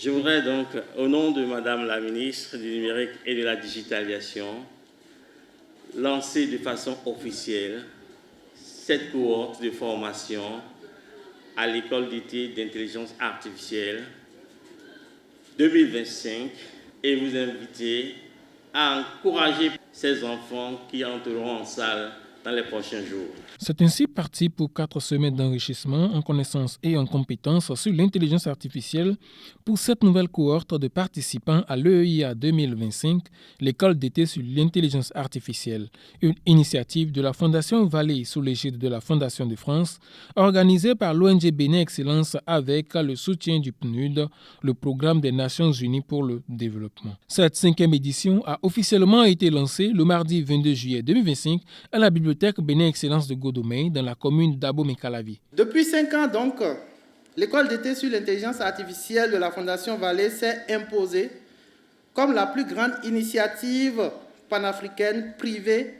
Je voudrais donc, au nom de Madame la ministre du Numérique et de la Digitalisation, lancer de façon officielle cette cohorte de formation à l'école d'été d'intelligence artificielle 2025 et vous inviter à encourager ces enfants qui entreront en salle dans les prochains jours. C'est ainsi parti pour 4 semaines d'enrichissement en connaissances et en compétences sur l'intelligence artificielle pour cette nouvelle cohorte de participants à l'EIA 2025, l'école d'été sur l'intelligence artificielle, une initiative de la Fondation Vallée sous l'égide de la Fondation de France, organisée par l'ONG Bénin Excellence avec le soutien du PNUD, le Programme des Nations Unies pour le développement. Cette 5e édition a officiellement été lancée le mardi 22 juillet 2025 à la bibliothèque Bénin Excellence de Godomey dans la commune d'Abomey-Calavi. Depuis 5 ans donc, l'école d'été sur l'intelligence artificielle de la Fondation Vallée s'est imposée comme la plus grande initiative panafricaine privée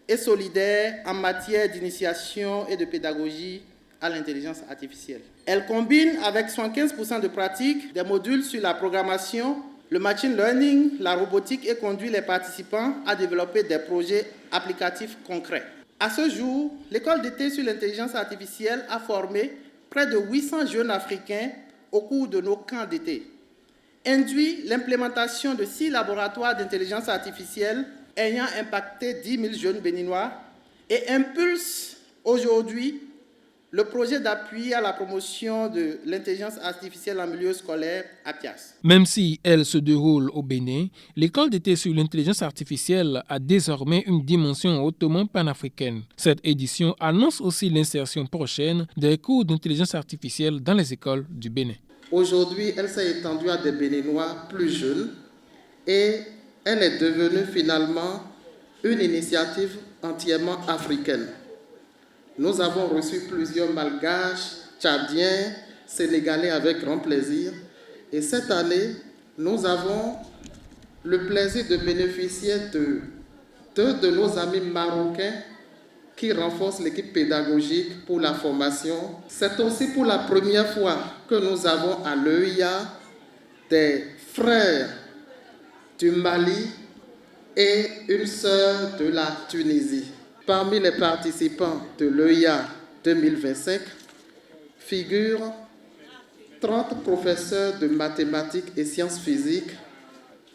et solidaire en matière d'initiation et de pédagogie à l'intelligence artificielle. Elle combine avec 75% de pratique des modules sur la programmation, le machine learning, la robotique et conduit les participants à développer des projets applicatifs concrets. À ce jour, l'école d'été sur l'intelligence artificielle a formé près de 800 jeunes Africains au cours de nos camps d'été, induit l'implémentation de 6 laboratoires d'intelligence artificielle ayant impacté 10 000 jeunes béninois et impulse aujourd'hui le projet d'appui à la promotion de l'intelligence artificielle en milieu scolaire APIAS. Même si elle se déroule au Bénin, l'école d'été sur l'intelligence artificielle a désormais une dimension hautement panafricaine. Cette édition annonce aussi l'insertion prochaine des cours d'intelligence artificielle dans les écoles du Bénin. Aujourd'hui, elle s'est étendue à des Béninois plus jeunes et elle est devenue finalement une initiative entièrement africaine. Nous avons reçu plusieurs malgaches, tchadiens, sénégalais avec grand plaisir. Et cette année, nous avons le plaisir de bénéficier de 2 de nos amis marocains qui renforcent l'équipe pédagogique pour la formation. C'est aussi pour la première fois que nous avons à l'EIA des frères du Mali et une sœur de la Tunisie. Parmi les participants de l'EIA 2025 figurent 30 professeurs de mathématiques et sciences physiques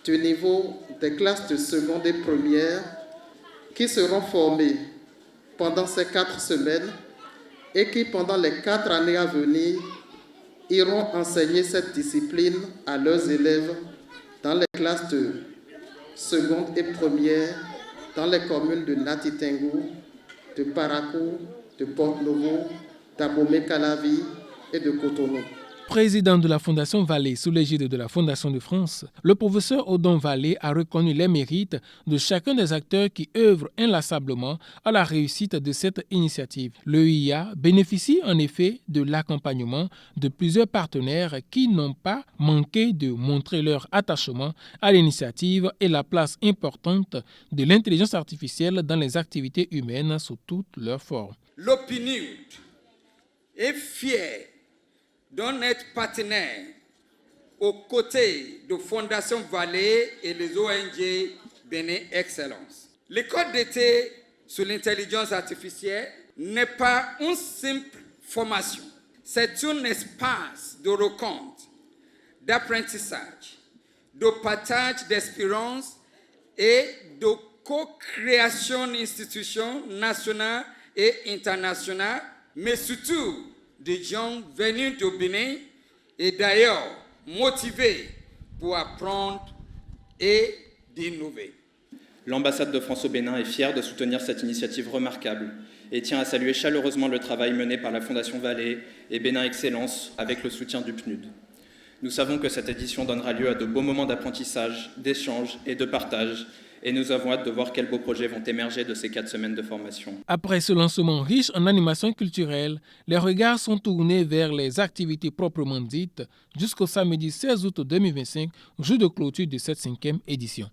du niveau des classes de seconde et première qui seront formés pendant ces 4 semaines et qui, pendant les 4 années à venir, iront enseigner cette discipline à leurs élèves dans les classes de seconde et première dans les communes de Natitengu, de Parakou, de Porte-Novo, d'Abomey-Calavi et de Cotonou. Président de la Fondation Vallée sous l'égide de la Fondation de France, le professeur Odon Vallée a reconnu les mérites de chacun des acteurs qui œuvrent inlassablement à la réussite de cette initiative. L'EIA bénéficie en effet de l'accompagnement de plusieurs partenaires qui n'ont pas manqué de montrer leur attachement à l'initiative et la place importante de l'intelligence artificielle dans les activités humaines sous toutes leurs formes. L'opinion est fière d'en être partenaire aux côtés de Fondation Vallée et les ONG Bénin Excellence. L'école d'été sur l'intelligence artificielle n'est pas une simple formation. C'est un espace de rencontre, d'apprentissage, de partage d'expériences et de co-création d'institutions nationales et internationales, mais surtout de gens venus du Bénin et d'ailleurs motivés pour apprendre et d'innover. L'ambassade de France au Bénin est fière de soutenir cette initiative remarquable et tient à saluer chaleureusement le travail mené par la Fondation Vallée et Bénin Excellence avec le soutien du PNUD. Nous savons que cette édition donnera lieu à de beaux moments d'apprentissage, d'échange et de partage et nous avons hâte de voir quels beaux projets vont émerger de ces 4 semaines de formation. Après ce lancement riche en animation culturelle, les regards sont tournés vers les activités proprement dites jusqu'au samedi 16 août 2025, jour de clôture de cette 5e édition.